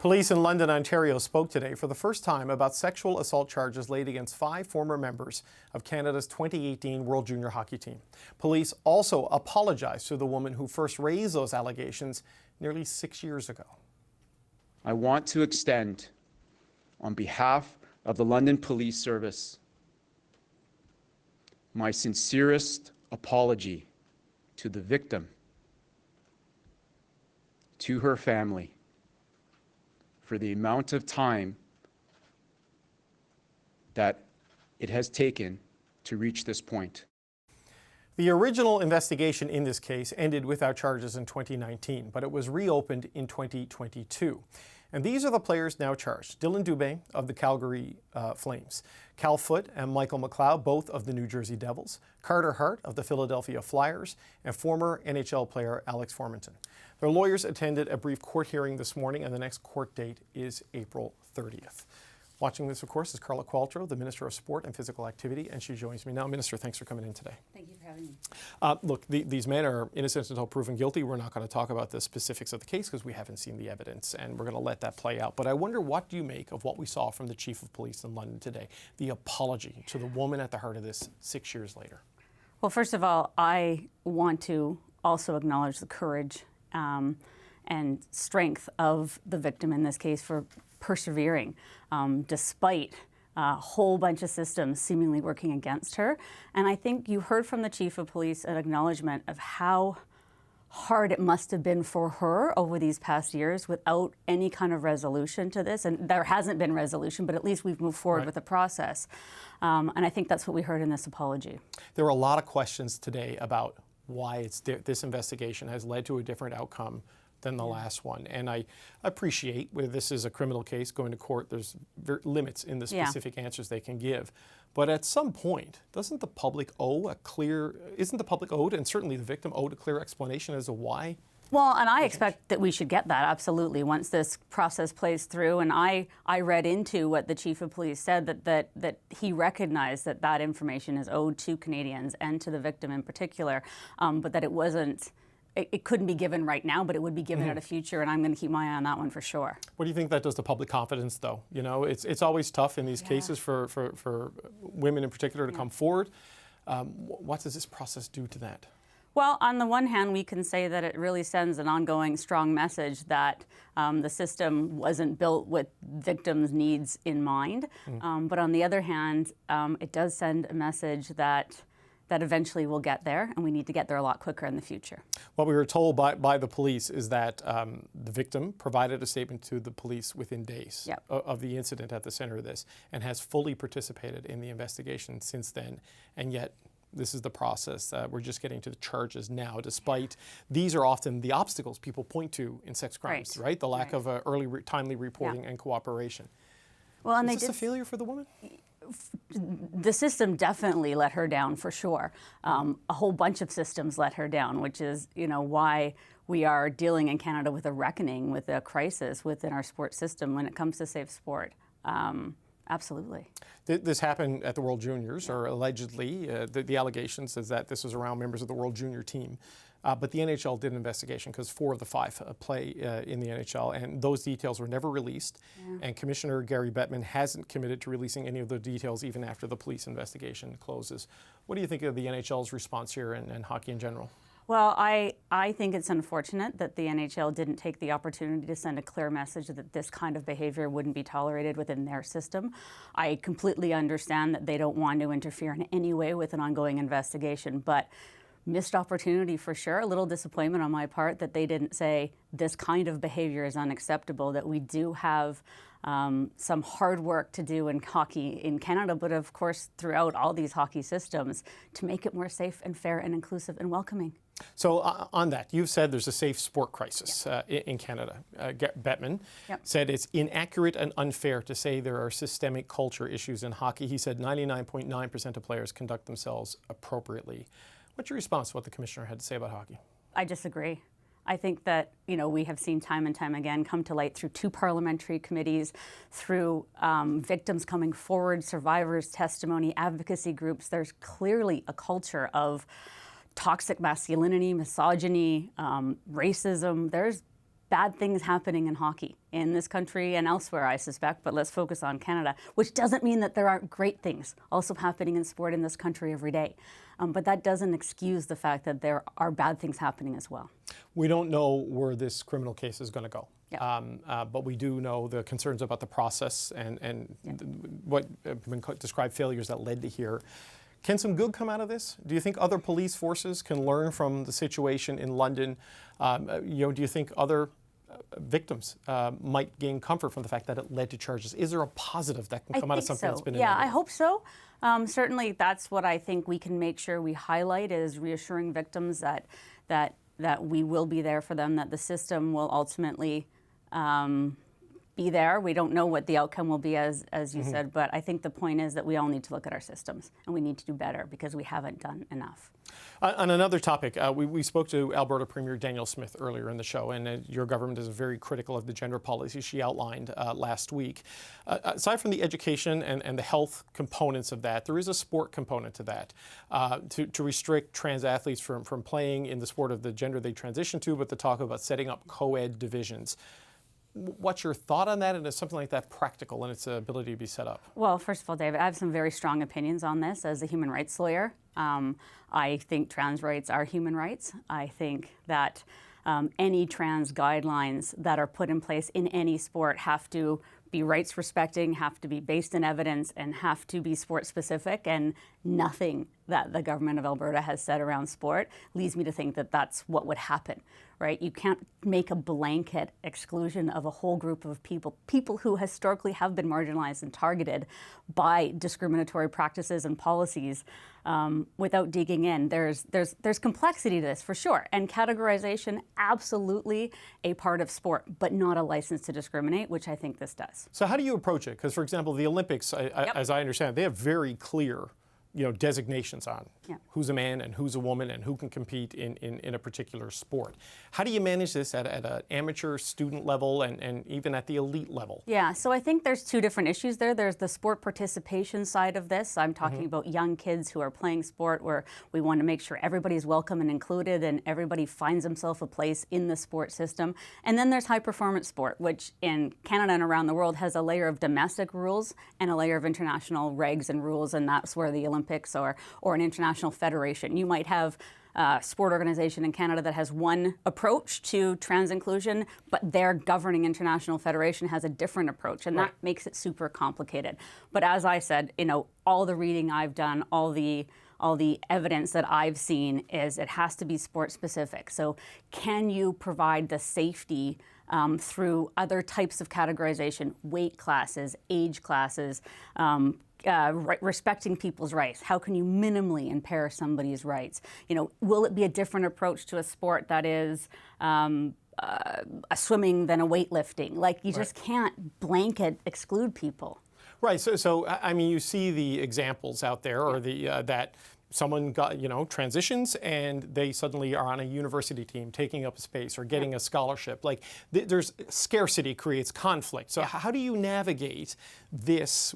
Police in London, Ontario spoke today for the first time about sexual assault charges laid against 5 former members of Canada's 2018 World Junior Hockey team. Police also apologized to the woman who first raised those allegations nearly 6 years ago. I want to extend, on behalf of the London Police Service, my sincerest apology to the victim, to her family, for the amount of time that it has taken to reach this point. The original investigation in this case ended without charges in 2019, but it was reopened in 2022. And these are the players now charged. Dylan Dubé of the Calgary Flames, Cal Foote and Michael McLeod, both of the New Jersey Devils, Carter Hart of the Philadelphia Flyers, and former NHL player Alex Formenton. Their lawyers attended a brief court hearing this morning, and the next court date is April 30th. Watching this, of course, is Carla Qualtrough, the Minister of Sport and Physical Activity, and she joins me now. Minister, thanks for coming in today. Thank you for having me. Look, these men are innocent until proven guilty. We're not going to talk about the specifics of the case because we haven't seen the evidence, and we're going to let that play out. But I wonder, what do you make of what we saw from the Chief of Police in London today, the apology to the woman at the heart of this 6 years later? Well, first of all, I want to also acknowledge the courage and strength of the victim in this case for persevering despite a whole bunch of systems seemingly working against her. And I think you heard from the Chief of Police an acknowledgement of how hard it must have been for her over these past years without any kind of resolution to this. And there hasn't been resolution, but at least we've moved forward with the process. And I think that's what we heard in this apology. There were a lot of questions today about why this investigation has led to a different outcome than the last one. And I appreciate where this is a criminal case going to court, there's limits in the specific answers they can give. But at some point, doesn't the public owe a clear, isn't the public owed, and certainly the victim owed, a clear explanation as to why? Well, and I expect that we should get that, absolutely, once this process plays through. And I read into what the Chief of Police said, that he recognized that that information is owed to Canadians and to the victim in particular, but that it couldn't be given right now, but it would be given at a future, and I'm going to keep my eye on that one for sure. What do you think that does to public confidence, though? You know, it's always tough in these cases for women in particular to come forward. What does this process do to that? Well, on the one hand, we can say that it really sends an ongoing strong message that the system wasn't built with victims' needs in mind. But on the other hand, it does send a message that eventually we'll get there, and we need to get there a lot quicker in the future. What we were told by the police is that the victim provided a statement to the police within days of the incident at the center of this, and has fully participated in the investigation since then, and yet this is the process. We're just getting to the charges now, despite these are often the obstacles people point to in sex crimes, right? The lack of early timely reporting and cooperation. Well, and is this a failure for the woman? The system definitely let her down, for sure. A whole bunch of systems let her down, which is, why we are dealing in Canada with a reckoning, with a crisis within our sports system when it comes to safe sport. Absolutely. This happened at the World Juniors, or allegedly. The allegations is that this was around members of the World Junior team. But the NHL did an investigation because 4 of the 5 play in the NHL, and those details were never released. And Commissioner Gary Bettman hasn't committed to releasing any of the details even after the police investigation closes. What do you think of the NHL's response here and hockey in general? Well, I think it's unfortunate that the NHL didn't take the opportunity to send a clear message that this kind of behavior wouldn't be tolerated within their system. I completely understand that they don't want to interfere in any way with an ongoing investigation, but missed opportunity for sure. A little disappointment on my part that they didn't say this kind of behavior is unacceptable, that we do have some hard work to do in hockey in Canada, but of course throughout all these hockey systems to make it more safe and fair and inclusive and welcoming. So on that, you've said there's a safe sport crisis in Canada. Bettman said it's inaccurate and unfair to say there are systemic culture issues in hockey. He said 99.9% of players conduct themselves appropriately. What's your response to what the commissioner had to say about hockey? I disagree. I think that, we have seen time and time again come to light through 2 parliamentary committees, through victims coming forward, survivors' testimony, advocacy groups. There's clearly a culture of toxic masculinity, misogyny, racism. There's bad things happening in hockey in this country and elsewhere, I suspect, but let's focus on Canada, which doesn't mean that there aren't great things also happening in sport in this country every day. But that doesn't excuse the fact that there are bad things happening as well. We don't know where this criminal case is going to go. Yeah. But we do know the concerns about the process and what have been described failures that led to here. Can some good come out of this? Do you think other police forces can learn from the situation in London? Do you think other victims might gain comfort from the fact that it led to charges? Is there a positive that can come out of something that's been Yeah, negative? I hope so. Certainly, that's what I think we can make sure we highlight, is reassuring victims that we will be there for them, that the system will ultimately be there. We don't know what the outcome will be, as you said, but I think the point is that we all need to look at our systems and we need to do better because we haven't done enough. On another topic, we spoke to Alberta Premier Danielle Smith earlier in the show, and your government is very critical of the gender policy she outlined last week. Aside from the education and the health components of that, there is a sport component to that, to restrict trans athletes from playing in the sport of the gender they transition to, but to talk about setting up co-ed divisions. What's your thought on that, and is something like that practical in its ability to be set up? Well, first of all, David, I have some very strong opinions on this as a human rights lawyer. I think trans rights are human rights. I think that any trans guidelines that are put in place in any sport have to be rights respecting, have to be based in evidence, and have to be sport specific. And nothing that the government of Alberta has said around sport leads me to think that that's what would happen, right? You can't make a blanket exclusion of a whole group of people who historically have been marginalized and targeted by discriminatory practices and policies without digging in. There's complexity to this for sure, and categorization absolutely a part of sport, but not a license to discriminate, which I think this does. So how do you approach it? Because, for example, the Olympics, as I understand it, they have very clear designations on who's a man and who's a woman and who can compete in a particular sport. How do you manage this at an amateur student level and even at the elite level? Yeah, so I think there's two different issues there. There's the sport participation side of this. I'm talking about young kids who are playing sport, where we want to make sure everybody's welcome and included and everybody finds himself a place in the sport system. And then there's high performance sport, which in Canada and around the world has a layer of domestic rules and a layer of international regs and rules, and that's where the Olympics or an international federation. You might have a sport organization in Canada that has one approach to trans inclusion, but their governing international federation has a different approach, and that makes it super complicated. But as I said, all the reading I've done, all the evidence that I've seen is it has to be sport specific. So can you provide the safety through other types of categorization, weight classes, age classes, respecting people's rights? How can you minimally impair somebody's rights? Will it be a different approach to a sport that is a swimming than a weightlifting? Like, you just can't blanket exclude people. Right. So I mean, you see the examples out there, or that someone got, transitions and they suddenly are on a university team taking up a space or getting a scholarship. Like, there's scarcity creates conflict. So how do you navigate this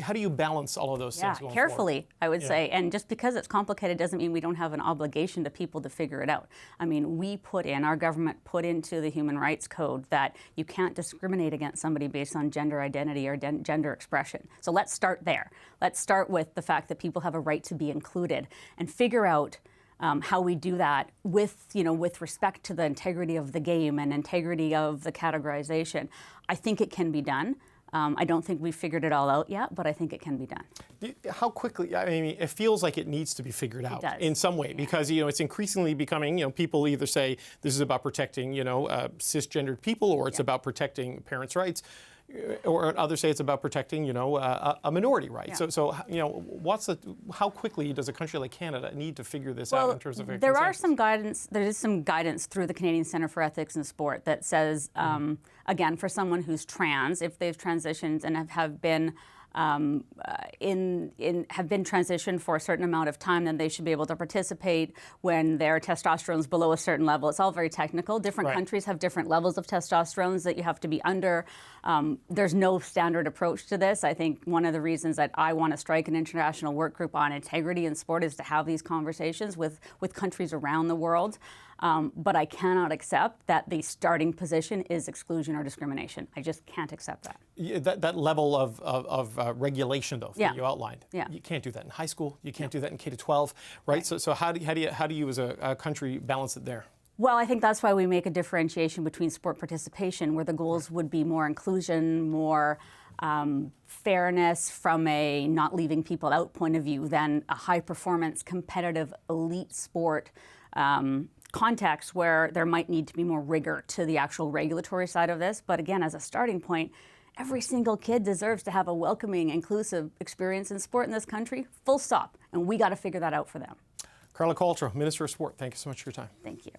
how do you balance all of those things going carefully, forward? I would say. And just because it's complicated doesn't mean we don't have an obligation to people to figure it out. I mean, our government put into the Human Rights Code that you can't discriminate against somebody based on gender identity or gender expression. So let's start there. Let's start with the fact that people have a right to be included and figure out how we do that with respect to the integrity of the game and integrity of the categorization. I think it can be done. I don't think we've figured it all out yet, but I think it can be done. How quickly? I mean, it feels like it needs to be figured out in some way, because it's increasingly becoming. People either say this is about protecting cisgendered people, or it's about protecting parents' rights, or others say it's about protecting a minority right. Yeah. So how quickly does a country like Canada need to figure this out in terms of a there consensus? is some guidance through the Canadian Centre for Ethics in Sport that says, again, for someone who's trans, if they've transitioned and have been transitioned for a certain amount of time, then they should be able to participate when their testosterone is below a certain level. It's all very technical. Different countries have different levels of testosterone that you have to be under. There's no standard approach to this. I think one of the reasons that I want to strike an international work group on integrity in sport is to have these conversations with countries around the world. But I cannot accept that the starting position is exclusion or discrimination. I just can't accept that. Yeah, that level of regulation, though, that you outlined. Yeah. You can't do that in high school. You can't do that in K-12, right? So how do you as a country balance it there? Well, I think that's why we make a differentiation between sport participation, where the goals would be more inclusion, more fairness from a not leaving people out point of view, than a high-performance, competitive, elite sport context where there might need to be more rigor to the actual regulatory side of this. But again, as a starting point, every single kid deserves to have a welcoming, inclusive experience in sport in this country, full stop. And we got to figure that out for them. Carla Qualtrough, Minister of Sport, thank you so much for your time. Thank you.